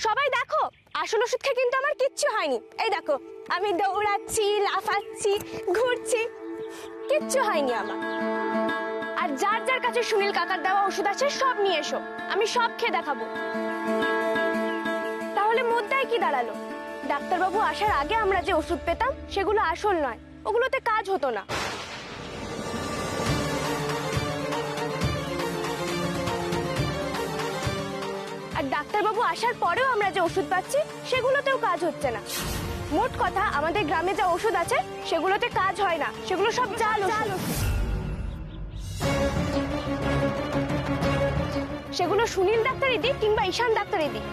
সবাই দেখো, আসল ওষুধ খেয়ে কিন্তু আমার কিচ্ছু হয়নি। এই দেখো, আমি দৌড়াচ্ছি, লাফাচ্ছি, ঘুরছি, কিচ্ছু হয়নি আমার। আর যার যার কাছে সুনীল কাকার দেওয়া ওষুধ আছে সব নিয়ে এসো, আমি সব খেয়ে দেখাবো। তাহলে মুদ্রায় কি দাঁড়ালো? ডাক্তারবাবু আসার আগে আমরা যে ওষুধ পেতাম সেগুলো আসল নয়, ওগুলোতে কাজ হতো না। আর ডাক্তারবাবু আসার পরেও আমরা যে ওষুধ পাচ্ছি সেগুলোতেও কাজ হচ্ছে না। মোট কথা, আমাদের গ্রামে যা ওষুধ আছে সেগুলোতে কাজ হয় না, সেগুলো সব জাল ওষুধ। সেগুলো সুনীল ডাক্তারই দিক কিংবা ঈশান ডাক্তারই দিক।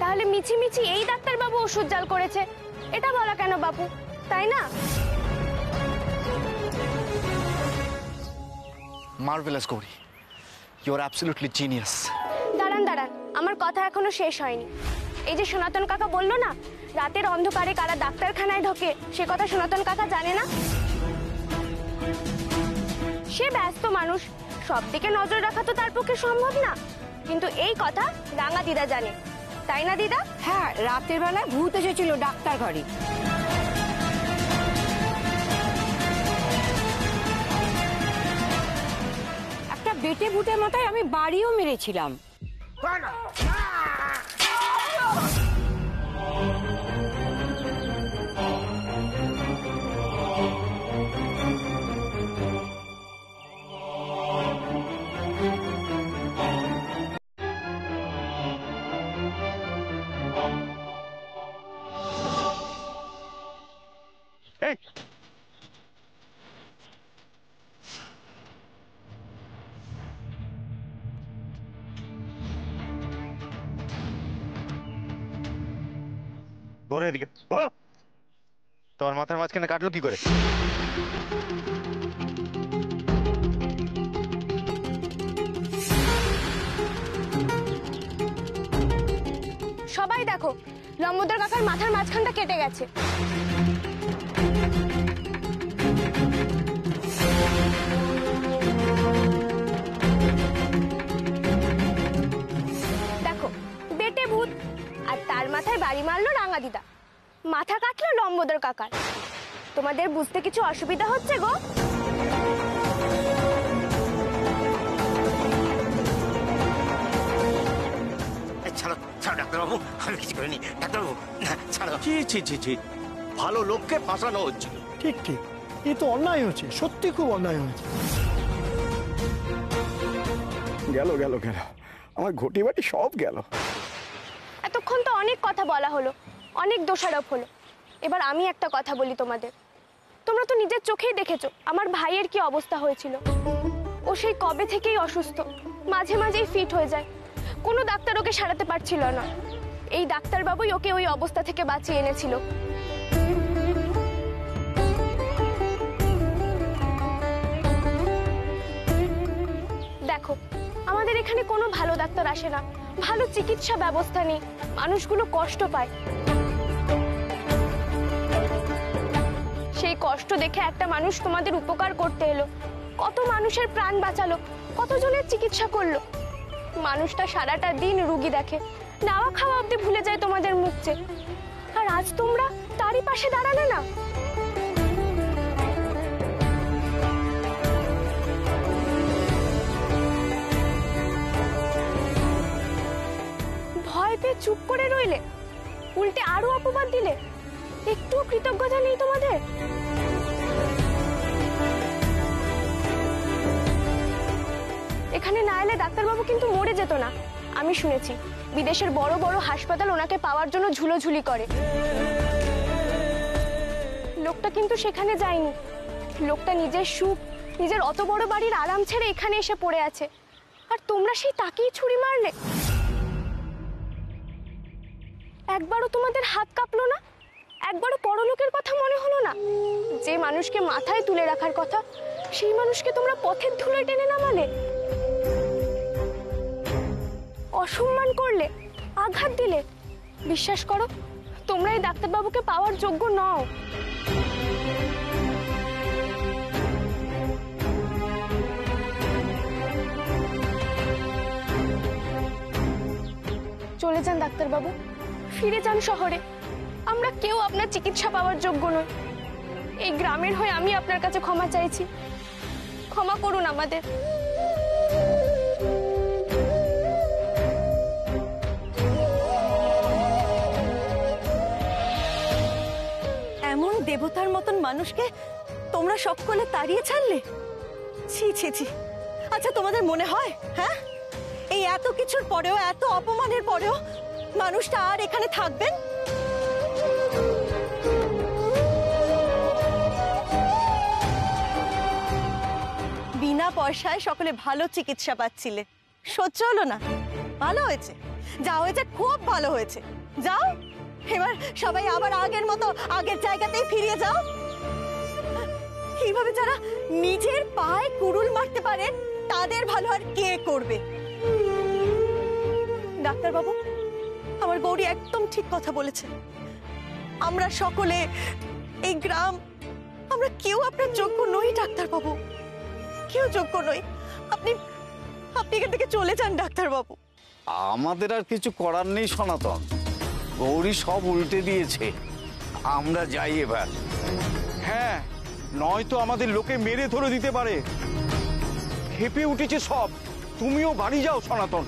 তাহলে মিছিমিছি এই ডাক্তারবাবু ওষুধ জাল করেছে, এটা বলা কেন বাপু, তাই না? Marvellous Gauri, you are absolutely genius. দাঁড়ান দাঁড়ান, আমার কথা এখনো শেষ হয়নি। এই যে সনাতন কাকা বললো না, রাতের অন্ধকারে কারা ডাক্তারখানায় ঢোকে, সে কথা সনাতন কাকা জানে না? সে ব্যস্ত মানুষ, সব দিকে নজর রাখা তো তার পক্ষে সম্ভব না, কিন্তু এই কথা রাঙা দিদা জানে, তাই না দিদা? হ্যাঁ, রাতের বেলায় ভূত এসেছিল ডাক্তার ঘরে। একটা বেটে ভূতের মাথায় আমি বাড়িও মেরেছিলাম। এই ধরে এদিকে, তোমার মাথার মাঝখানে কাটলো কি করে? সবাই দেখো, লম্বোদর কাকার মাথার মাঝখানটা কেটে গেছে। দেখো, বেটে ভূত, আর তার মাথায় বাড়ি মারলো রাঙা দিদা, মাথা কাটলো লম্বোদর কাকার। তোমাদের বুঝতে কিছু অসুবিধা হচ্ছে গো? ছাড়ো ছাড়ো ডাক্তারবাবু, আমি কিছু করিনি ডাক্তারবাবু, ছাড়ো। ছি ছি ছি ছি, ভালো লোককে ফাঁসানো হচ্ছিল। ঠিক ঠিক, এ তো অন্যায় হয়েছে, সত্যি খুব অন্যায় হয়েছে। গেল গেল গেল, আমার ঘটি বাটি সব গেল। এতক্ষণ তো অনেক কথা বলা হলো, অনেক দোষারোপ হলো। এবার আমি একটা কথা বলি তোমাদের। তোমরা তো নিজের চোখেই দেখেছো আমার ভাইয়ের কি অবস্থা হয়েছিল। ও সেই কবে থেকেই অসুস্থ, মাঝে মাঝেই ফিট হয়ে যায়, কোনো ডাক্তার ওকে সারাতে পারছিল না। এই ডাক্তারবাবুই ওকে ওই অবস্থা থেকে বাঁচিয়ে এনেছিল। দেখো, আমাদের এখানে কোনো ভালো ডাক্তার আসে না, ভালো চিকিৎসা ব্যবস্থা নেই, মানুষগুলো কষ্ট পায়। সেই কষ্ট দেখে একটা মানুষ তোমাদের উপকার করতে এলো, কত মানুষের প্রাণ বাঁচালো, কতজনের চিকিৎসা করলো। মানুষটা সারাটা দিন রুগী দেখে, নাওয়া খাওয়া অব্দি ভুলে যায় তোমাদের মুখ চেয়ে। আর আজ তোমরা তারই পাশে দাঁড়ালে না। ভয় পেয়ে চুপ করে রইলে, উল্টে আরো অপবাদ দিলে। একটুও কৃতজ্ঞতা নেই তোমাদের? এখানে না এলে ডাক্তারবাবু কিন্তু মরে যেত না। আমি শুনেছি বিদেশের বড় বড় হাসপাতাল ওনাকে পাওয়ার জন্য ঝুলোঝুলি করে। লোকটা কিন্তু সেখানে যায়নি, লোকটা নিজের সুখ, নিজের অত বড় বাড়ির আরাম ছেড়ে এখানে এসে পড়ে আছে। আর তোমরা সেই তাকেই ছুরি মারলে। একবারও তোমাদের হাত কাঁপলো না? একবারও পরলোকের কথা মনে হলো না? যে মানুষকে মাথায় তুলে রাখার কথা, সেই মানুষকে তোমরা পথের ধুলোয় টেনে নামালে। অসম্মান করলে, আঘাত দিলে। বিশ্বাস করো, তোমরা এই ডাক্তারবাবুকে পাওয়ার যোগ্য নও। চলে যান ডাক্তারবাবু, ফিরে যান শহরে। আমরা কেউ আপনার চিকিৎসা পাওয়ার যোগ্য নই। এই গ্রামের হয়ে আমি আপনার কাছে ক্ষমা চাইছি, ক্ষমা করুন আমাদের। এমন দেবতার মতন মানুষকে তোমরা সকলে তাড়িয়ে ছাড়লে? ছি ছি ছি। আচ্ছা, তোমাদের মনে হয় হ্যাঁ এই এত কিছুর পরেও, এত অপমানের পরেও মানুষটা আর এখানে থাকবেন? বিনা পয়সায় সকলে ভালো চিকিৎসা পাচ্ছিলে, সহ্য হলো না? ভালো হয়েছে, যা হয়েছে খুব ভালো হয়েছে। যাও এবার সবাই আবার আগের মতো আগের জায়গাতেই ফিরে যাও। এইভাবে যারা নিজের পায়ে কুড়ুল মারতে পারে তাদের ভালো আর কে করবে? ডাক্তারবাবু, আমার গৌরী একদম ঠিক কথা বলেছে। আমরা সকলে, এই গ্রাম, আমরা কেউ আপনার যোগ্য নই ডাক্তারবাবু, কেউ যোগ্য নই। আপনি আপনি এখান থেকে চলে যান ডাক্তারবাবু। আমাদের আর কিছু করার নেই সনাতন, গৌরী সব উল্টে দিয়েছে, আমরা যাই এবার। হ্যাঁ, নয়তো আমাদের লোকে মেরে ধরে দিতে পারে। খেপে উঠেছে সব, তুমিও বাড়ি যাও সনাতন।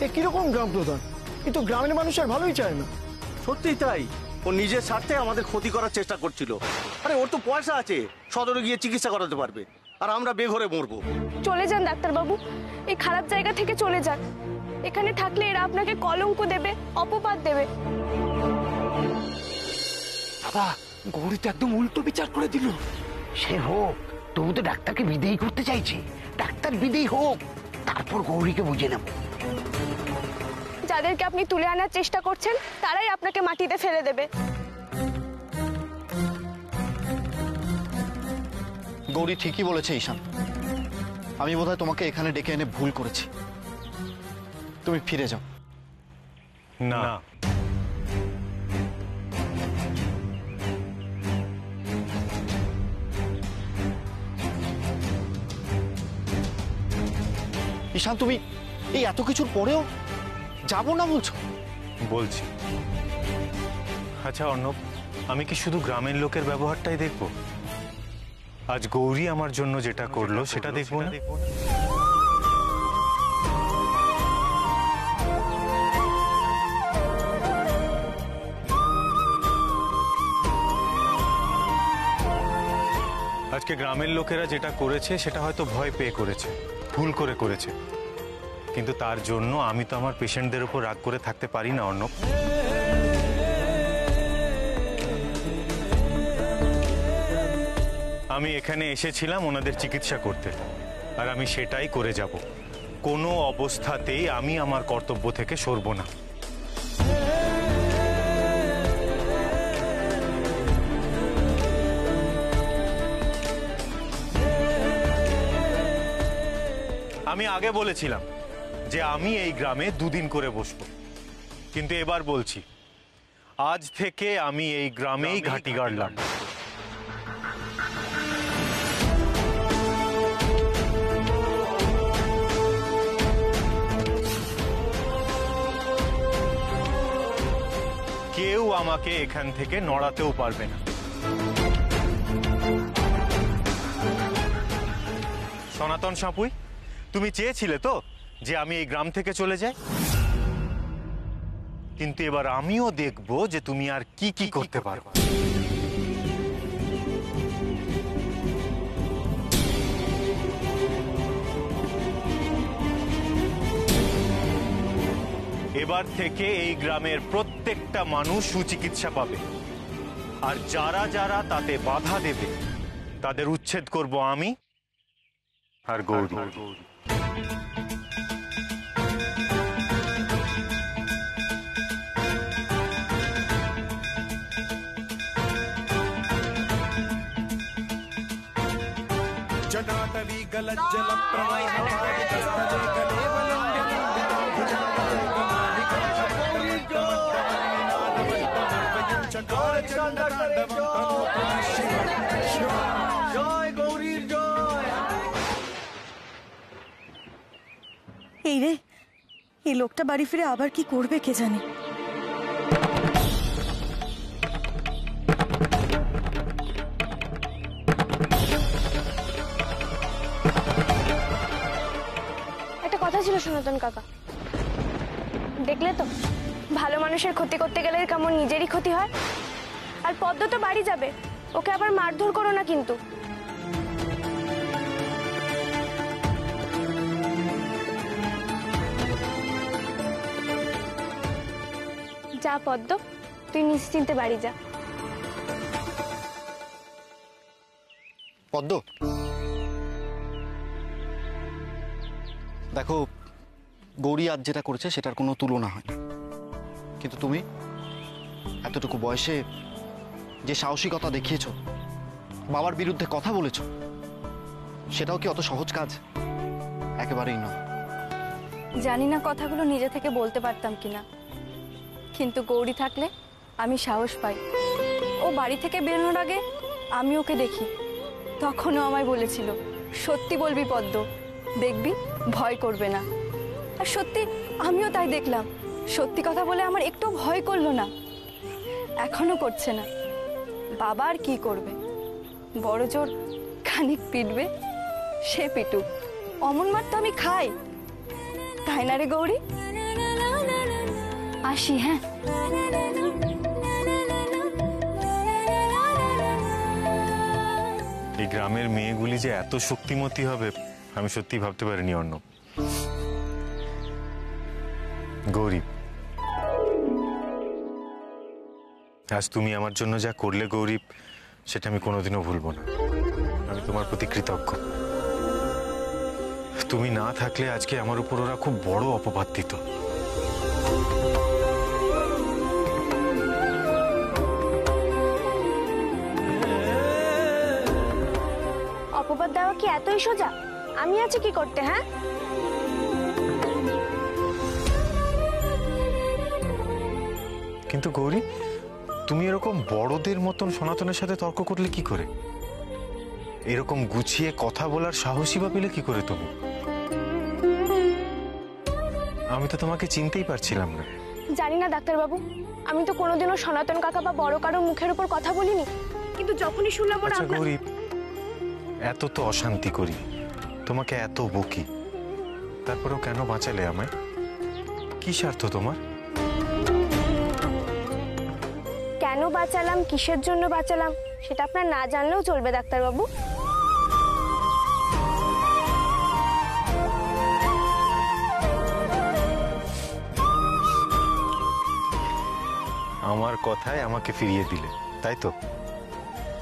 এ কিরকম গ্রাম প্রধান? কিন্তু গ্রামের মানুষ আর ভালোই চায় না। সত্যিই তাই, ও নিজের স্বার্থে আমাদের ক্ষতি করার চেষ্টা করছিল। আরে ওর তো পয়সা আছে, সদরে গিয়ে চিকিৎসা করাতে পারবে, আর আমরা বেঘরে মরবো। চলে যান ডাক্তারবাবু, এই খারাপ জায়গা থেকে চলে যান। এখানে থাকলে এরা আপনাকে কলঙ্ক দেবে, অপবাদ দেবে। বাবা, গৌরী তো একদম উল্টো বিচার করে দিল। সে হোক, তবু তো ডাক্তারকে বিদেয়ী করতে চাইছে। ডাক্তার বিদেয়ী হোক, তারপর গৌরীকে বুঝে নেব। যাদেরকে আপনি তুলে আনার চেষ্টা করছেন তারাই আপনাকে মাটিতে ফেলে দেবে। গৌরী ঠিকই বলেছে ঈশান, আমি বোধহয় তোমাকে এখানে ডেকে এনে ভুল করেছি। তুমি ফিরে যাও। না, ঈশান, তুমি এই এত কিছুর পরেও যাবো না বলছো? বলছি। আচ্ছা অর্ণব, আমি কি শুধু গ্রামের লোকের ব্যবহারটাই দেখব? আজ গৌরী আমার জন্য যেটা করলো সেটা দেখবো না? আজকে গ্রামের লোকেরা যেটা করেছে সেটা হয়তো ভয় পেয়ে করেছে, ভুল করে করেছে, কিন্তু তার জন্য আমি তো আমার পেশেন্টদের উপর রাগ করে থাকতে পারি না অর্ণব। আমি এখানে এসেছিলাম ওনাদের চিকিৎসা করতে, আর আমি সেটাই করে যাব। কোনো অবস্থাতেই আমি আমার কর্তব্য থেকে সরব না। আমি আগে বলেছিলাম যে আমি এই গ্রামে দুদিন করে বসবো, কিন্তু এবার বলছি আজ থেকে আমি এই গ্রামেই ঘাঁটি গাড়লাম। কেউ আমাকে এখান থেকে নড়াতেও পারবে না। সনাতন সাপুই, তুমি চেয়েছিলে তো যে আমি এই গ্রাম থেকে চলে যাই, কিন্তু এবার আমিও দেখব যে তুমি আর কি কি করতে পারো। এবার থেকে এই গ্রামের প্রত্যেকটা মানুষ সুচিকিৎসা পাবে, আর যারা যারা তাতে বাধা দেবে তাদের উচ্ছেদ করব আমি আর গৌরী। जटाटवी गलज्जल জয় গৌরীর জয়। এই রে, এই লোকটা বাড়ি ফিরে আবার কি করবে কে জানে। একটা কথা ছিল সনাতন কাকা, দেখলে তো ভালো মানুষের ক্ষতি করতে গেলে কেমন নিজেরই ক্ষতি হয়। আর পদ্ম তো বাড়ি যাবে, ওকে আবার মারধর করো না কিন্তু। যা পদ্ম, তুই নিশ্চিন্তে বাড়ি যা। পদ্ম, দেখো গৌরী আজ যেটা করেছে সেটার কোনো তুলনা হয়, কিন্তু তুমি এতটুকু বয়সে যে সাহসিকতা দেখিয়েছো, বাবার বিরুদ্ধে কথা বলেছো, সেটাও কি অত সহজ কাজ? একেবারেই নয়। জানি না কথাগুলো নিজে থেকে বলতে পারতাম কিনা, কিন্তু গৌরী থাকলে আমি সাহস পাই। ও বাড়ি থেকে বেরোনোর আগে আমি ওকে দেখি, তখনও আমায় বলেছিল সত্যি বলবি পদ্ম, দেখবি ভয় করবে না। আর সত্যি আমিও তাই দেখলাম, সত্যি কথা বলে আমার একটু ভয় করলো না, এখনো করছে না। বাবা আর কি করবে, বড় জোর খানিক পিটবে, সে পিটুক, অমন মার তো আমি খাই, তাই না রে গৌরী? আসি, হ্যাঁ। এই গ্রামের মেয়েগুলি যে এত শক্তিমতী হবে আমি সত্যি ভাবতে পারিনি অর্ণব। গৌরী, আজ তুমি আমার জন্য যা করলে গৌরী, সেটা আমি কোনোদিনও ভুলবো না। আমি তোমার প্রতি কৃতজ্ঞ। তুমি না থাকলে আজকে আমার উপর ওরা খুব বড় অপবাদ দিত। অপবাদ দেওয়া কি এতই সোজা? আমি আছি কি করতে, হ্যাঁ? কিন্তু গৌরী, তুমি এরকম বড়দের মতন সনাতনের সাথে তর্ক করলে কি করে? এরকম গুছিয়ে কথা বলার সাহসী বা পেলে কি করে তুমি? আমি তো তোমাকে চিনতেই পারছিলাম না। জানি না ডাক্তারবাবু, আমি তো কোনোদিনও সনাতন কাকা বা বড় কারোর মুখের উপর কথা বলিনি, কিন্তু যখনই শুনলাম ওরা আচ্ছা গৌরী, এত তো অশান্তি করি, তোমাকে এত বকি, তারপরেও কেন বাঁচালে আমায়? কি স্বার্থ তোমার? কেন বাঁচালাম, কিসের জন্য বাঁচালাম, সেটা আপনার না জানলেও চলবে ডাক্তারবাবু। আমার কথায় আমাকে ফিরিয়ে দিলে, তাই তো?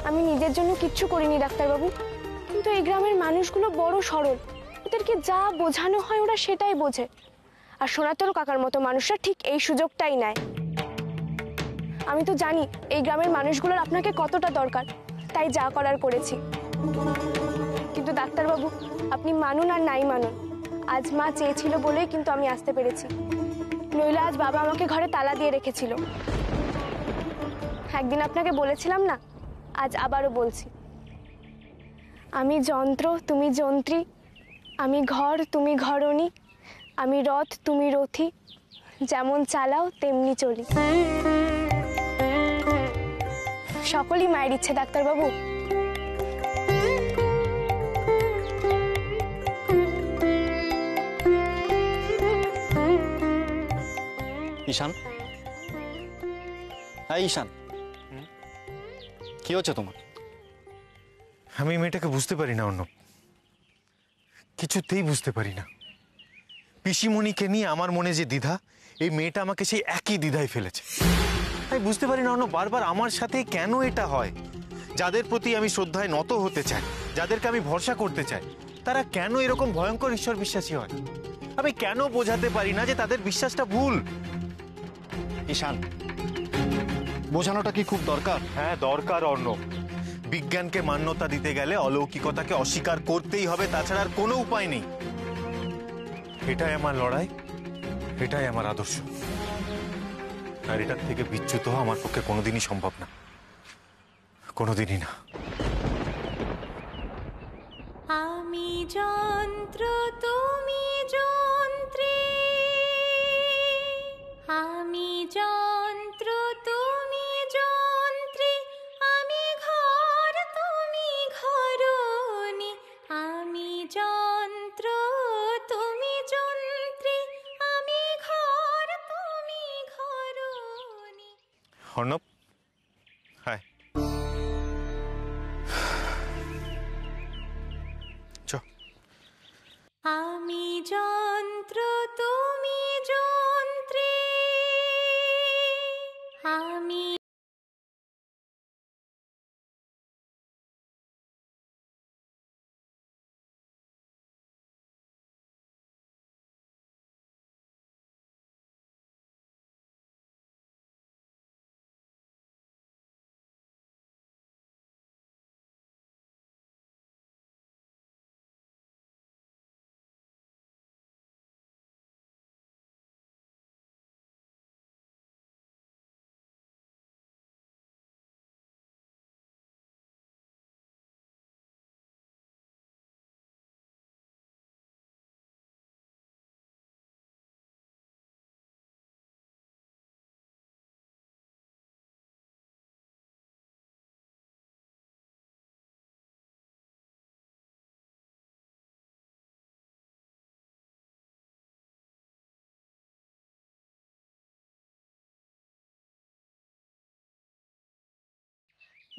আমি নিজের জন্য কিচ্ছু করিনি ডাক্তারবাবু, কিন্তু এই গ্রামের মানুষগুলো বড় সরল, ওদেরকে যা বোঝানো হয় ওরা সেটাই বোঝে। আর সনাতন কাকার মতো মানুষরা ঠিক এই সুযোগটাই নেয়। আমি তো জানি এই গ্রামের মানুষগুলোর আপনাকে কতটা দরকার, তাই যা করার করেছি। কিন্তু ডাক্তারবাবু, আপনি মানুন আর নাই মানুন, আজ মা চেয়েছিল বলেই কিন্তু আমি আসতে পেরেছি, নইলে আজ বাবা আমাকে ঘরে তালা দিয়ে রেখেছিল। একদিন আপনাকে বলেছিলাম না, আজ আবারও বলছি, আমি যন্ত্র তুমি যন্ত্রী, আমি ঘর তুমি ঘরণী, আমি রথ তুমি রথী, যেমন চালাও তেমনি চলি। সকলই মায়ের ইচ্ছে ডাক্তারবাবু। ঈশান, হ্যাঁ ঈশান, কি হচ্ছে তোমার? আমি মেয়েটাকে বুঝতে পারি না অর্ণব, কিছুতেই বুঝতে পারি না। পিসিমণিকে নিয়ে আমার মনে যে দ্বিধা, এই মেয়েটা আমাকে সেই একই দ্বিধায় ফেলেছে। আমি বুঝতে পারি না অর্ণব, বারবার আমার সাথে কেন এটা হয়? যাদের প্রতি আমি শ্রদ্ধায় নত হতে চাই, যাদেরকে আমি ভরসা করতে চাই, তারা কেন এরকম ভয়ঙ্কর ঈশ্বর বিশ্বাসী হয়? আমি কেন বোঝাতে পারি না যে তাদের বিশ্বাসটা ভুল? ঈশান, বোঝানোটা কি খুব দরকার? হ্যাঁ দরকার অর্ণব। বিজ্ঞানকে মান্যতা দিতে গেলে অলৌকিকতাকে অস্বীকার করতেই হবে, তাছাড়া আর কোনো উপায় নেই। এটাই আমার লড়াই, এটাই আমার আদর্শ, আর এটার থেকে বিচ্যুত হওয়া আমার পক্ষে কোনোদিনই সম্ভব না, কোনোদিনই না। আমি যন্ত্র তুমি যন্ত্রী, অর্ণব, হ্যাঁ চ। আমি যন্ত্র তুমি যন্ত্রী, আমি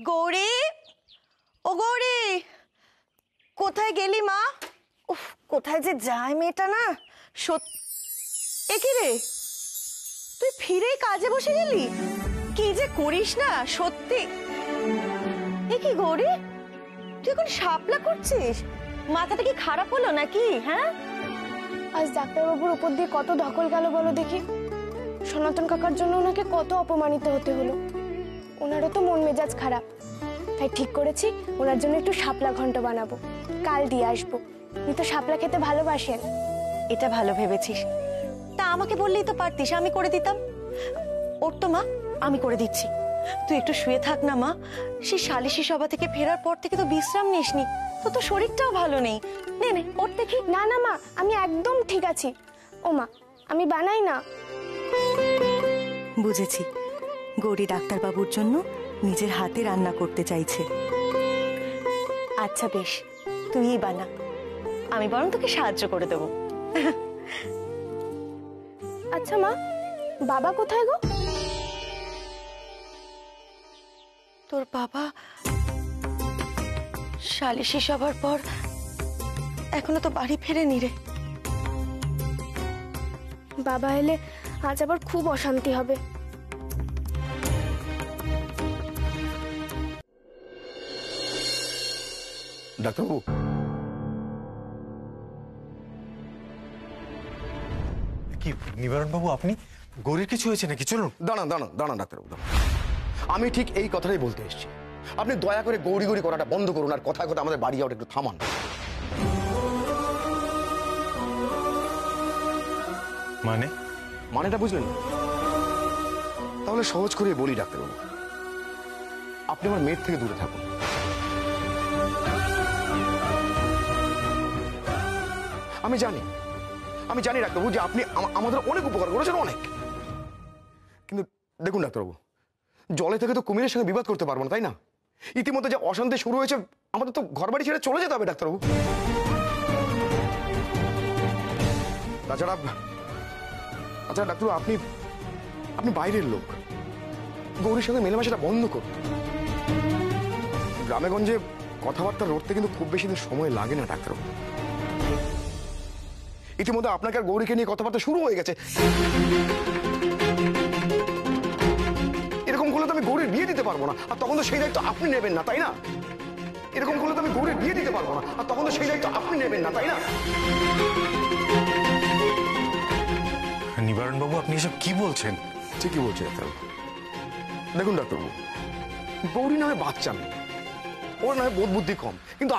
গৌরী, ও গৌরী, কোথায় গেলি মা? উফ, কোথায় যে যায় মেয়েটা না। এ কি রে, তুই ফিরেই কাজে বসে গেলি? কি যে করিস না সত্যি। এ কি গৌরী, তুই এখন শাপলা করছিস? মাথাটা কি খারাপ হলো নাকি? হ্যাঁ, আজ ডাক্তারবাবুর উপর দিয়ে কত ধকল গেল বলো দেখি। সনাতন কাকার জন্য ওনাকে কত অপমানিত হতে হলো। ওনারও তো মন মেজাজ খারাপ, তাই ঠিক করেছি ওনার জন্য একটু শাপলা ঘন্ট বানাবো, কাল দিয়ে আসবো। উনি তো শাপলা খেতে ভালোবাসেন। এটা ভালো ভেবেছিস। তা আমাকে বললেই তো পারতিস, আমি করে দিতাম। ওর তো মা, আমি করে দিচ্ছি। তুই একটু শুয়ে থাক না মা। সেই সালিশি সভা থেকে ফেরার পর থেকে তো বিশ্রাম নিসনি, তো শরীরটাও ভালো নেই। নে নে ওর দেখি। না না মা, আমি একদম ঠিক আছি। ও মা, আমি বানাই না। বুঝেছি, গৌরী ডাক্তারবাবুর জন্য নিজের হাতে রান্না করতে চাইছে। আচ্ছা বেশ, তুইই বানা, আমি বরং তোকে সাহায্য করে দেবো। আচ্ছা মা, বাবা কোথায় গো? তোর বাবা সালিশি সভার পর এখনো তো বাড়ি ফেরেনি রে। বাবা এলে আজ আবার খুব অশান্তি হবে। ডাক্তারবাবু, কি নিবারণ বাবু, আপনি? গৌরীর কিছু হয়েছে নাকি? চলুন। দাঁড়ান দাঁড়ান দাঁড়ান ডাক্তারবাবু, দাঁড়ান। আমি ঠিক এই কথাটাই বলতে এসেছি। আপনি দয়া করে গৌরী গৌরী করাটা বন্ধ করুন, আর কথা কথা আমাদের বাড়ি যাওয়াটা একটু থামান। মানেটা বুঝলেন না? তাহলে সহজ করে বলি ডাক্তারবাবু, আপনি আমার মেয়ের থেকে দূরে থাকুন। আমি জানি ডাক্তারবাবু যে আপনি আমাদের অনেক উপকার করেছেন, অনেক। কিন্তু দেখুন ডাক্তারবাবু, জলে থেকে তো কুমিরের সঙ্গে বিবাদ করতে পারবো না, তাই না? ইতিমধ্যে যে অশান্তি শুরু হয়েছে, আমাদের তো ঘর বাড়ি ছেড়ে চলে যেতে হবে ডাক্তারবাবু। তাছাড়া ডাক্তারবাবু, আপনি বাইরের লোক, গৌরীর সঙ্গে মেলামেশাটা বন্ধ করুন। গ্রামে গঞ্জে কথাবার্তা লড়তে কিন্তু খুব বেশি দিন সময় লাগে না ডাক্তারবাবু। ইতিমধ্যে আপনাকে আর গৌরীকে নিয়ে কথাবার্তা শুরু হয়ে গেছে। এরকম করলে তো আমি গৌরীর বিয়ে দিতে পারবো না, আর তখন তো সেই দায়িত্ব আপনি নেবেন না, তাই না? এরকম করলে তো আমি গৌরীর বিয়ে দিতে পারবো না, আর তখন তো সেই দায়িত্ব আপনি নেবেন না, তাই না? নিবারণ বাবু, আপনি এসব কি বলছেন? ঠিকই বলছি ডাক্তারবাবু। দেখুন ডাক্তারবাবু, গৌরী না হয় বাচ্চা নেই, ওর না হয় বোধ বুদ্ধি কম, কিন্তু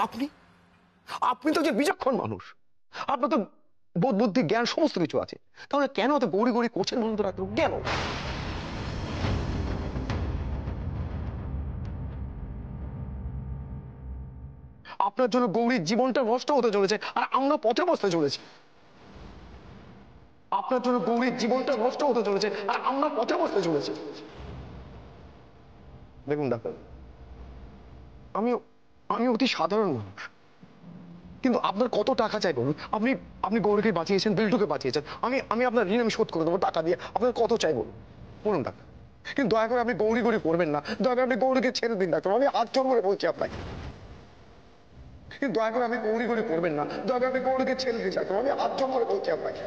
আপনি তো যে বিচক্ষণ মানুষ, আপনার তো বোধ বুদ্ধি জ্ঞান সমস্ত কিছু আছে। তাহলে কেন এত গৌরী গৌরী করছেন বলুন তো ডাক্তারবাবু, কেন? আপনার জন্য গৌরীর জীবনটা নষ্ট হতে চলেছে, আর আমরা পথে বসতে চলেছি। আপনার জন্য গৌরীর জীবনটা নষ্ট হতে চলেছে, আর আমরা পথে বসতে চলেছি। দেখুন ডাক্তার, আমি অতি সাধারণ মানুষ, কিন্তু আপনার কত টাকা চাই বলুন? আপনি গৌরীকে বাঁচিয়েছেন, বিল্টুকে বাঁচিয়েছেন। আমি আপনার ঋণ আমি শোধ করে দেবো টাকা দিয়ে। আপনার কত চাই বলুন ডাক্তার? কিন্তু দয়া করে আপনি গৌরী গৌরী করবেন না, দয়া করে আপনি গৌরীকে ছেড়ে দিন ডাক্তারবাবু, আমি হাত জোর করে বলছি আপনাকে। কিন্তু দয়া করে আপনি গৌরী গৌরী করবেন না, দয়া করে আপনি গৌরীকে ছেড়ে দিন ডাক্তারবাবু, আমি হাত জোর করে বলছি আপনাকে।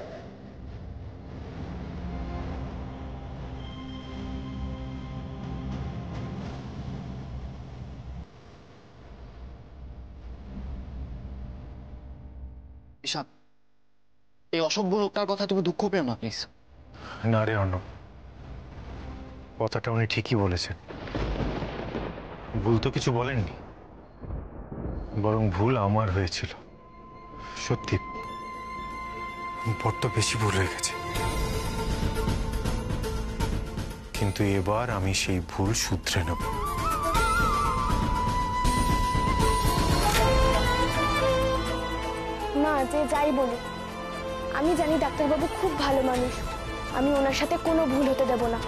ঈশান, এই অসভ্য লোকটার কথা তুমি দুঃখ পেও না প্লিজ। না রে অর্ণব, কথাটা উনি ঠিকই বলেছেন। ভুল তো কিছু বলেননি, বরং ভুল আমার হয়েছিল। সত্যি বড্ড বেশি ভুল হয়ে গেছে, কিন্তু এবার আমি সেই ভুল শুধরে নেব। মা যে যাই বলুক, আমি জানি ডাক্তারবাবু খুব ভালো মানুষ, আমি ওনার সাথে কোনো ভুল হতে দেব না।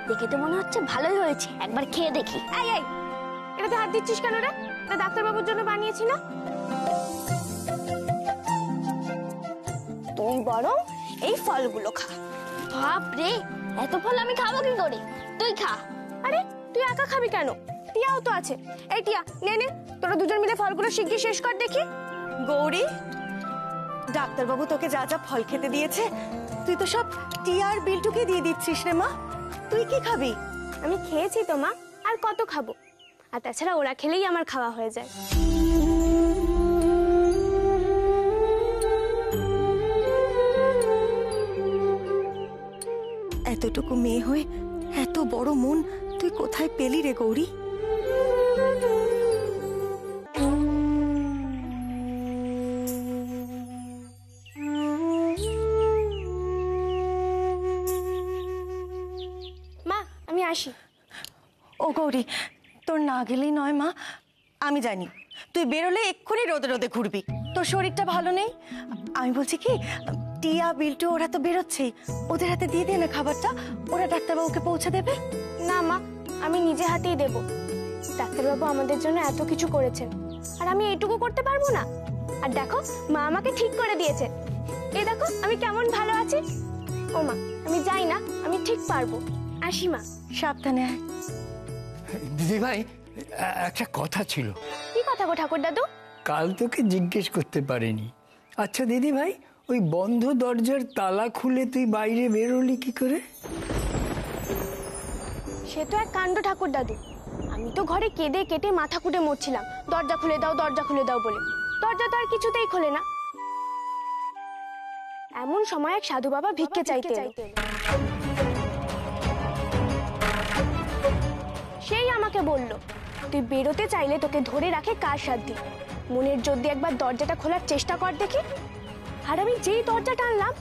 দেখে তো মনে হচ্ছে ভালোই হয়েছে, একবার খেয়ে দেখি। এই এই, এটাতে হাত দিচ্ছিস কেন রে? এটা ডাক্তারবাবুর জন্য বানিয়েছি না? তুই বরং এই ফলগুলো খা। বাপ রে, এত ফল আমি খাবো কি করে? তুই খা। আরে তুই একা খাবি কেন? টিয়াও তো আছে। এই টিয়া, নে নে, তোরা দুজন মিলে ফলগুলো শিগগির শেষ কর দেখি। গৌরী, ডাক্তারবাবু তোকে যা যা ফল খেতে দিয়েছে তুই তো সব টিয়া আর বিল্টুকে দিয়ে দিচ্ছিস রে মা। তুই কি খাবি? আমি খেয়েছি তো মা, আর কত খাবো? আর তাছাড়া ওরা খেলেই আমার খাওয়া হয়ে যায়। এতটুকু মেয়ে হয়ে এত বড় মন তুই কোথায় পেলি রে গৌরী? মা আমি আসি। ও গৌরী, তোর না গেলেই নয় মা। আমি জানি তুই বেরোলে এক্ষুনি রোদে রোদে ঘুরবি, তোর শরীরটা ভালো নেই। আমি বলছি কি, টিয়া বিল্টু ওরা তো বেরোচ্ছেই, ওদের হাতে দিয়ে দে না খাবারটা, ওরা ডাক্তারবাবুকে পৌঁছে দেবে। না মা, আমি নিজে হাতেই দেব। ডাক্তারবাবু আমাদের জন্য এত কিছু করেছেন, আর আমি এইটুকু করতে পারবো না? আর দেখো, মা আমাকে ঠিক করে দিয়েছে। এই দেখো আমি কেমন ভালো আছি। ও মা, আমি যাই না, আমি ঠিক পারবো। আসি মা। সাবধানে আয়। দিদি ভাই, একটা কথা ছিল। কি কথা গো ঠাকুর দাদু? কাল তোকে জিজ্ঞেস করতে পারিনি। আচ্ছা দিদি ভাই, ওই বন্ধ দরজার তালা খুলে তুই বাইরে বেরোলি কি করে? সে তো এক কাণ্ড ঠাকুর দাদু। আমি তো ঘরে কেঁদে কেটে মাথা কুটে মরছিলাম, দরজা খুলে দাও দরজা খুলে দাও বলে। দরজা তো আর কিছুতেই খোলে না। এমন সময় এক সাধু বাবা ভিক্ষে চাইতে এলো। সেই আমাকে বলল, তুই বেরোতে চাইলে তোকে ধরে রাখে কার সাধ্যি, মনের জোর দিয়ে একবার দরজাটা খোলার চেষ্টা কর দেখি। আর আমি যেই দরজা টানলাম,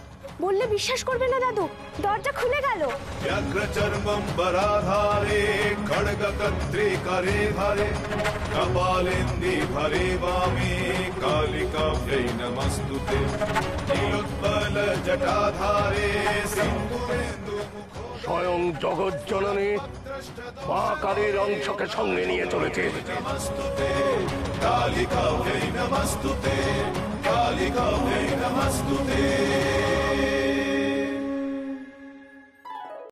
বললে বিশ্বাস করবে না দাদু, দরজা খুলে গেল। व्याघ्रचर्मम्बराधारे खड्गकर्त्रे करे धारे कपालेन्दे भरे वामे कालिकाभ्यै नमस्तुते नीलोत्पलजटाधारे सिन्दूरेन्दु স্বয়ং জগৎ জননী মা কালীর অংশকে সঙ্গে নিয়ে চলেছে। नमस्तुते कालिकाभ्यै नमस्तुते कालिकाभ्यै नमस्तुते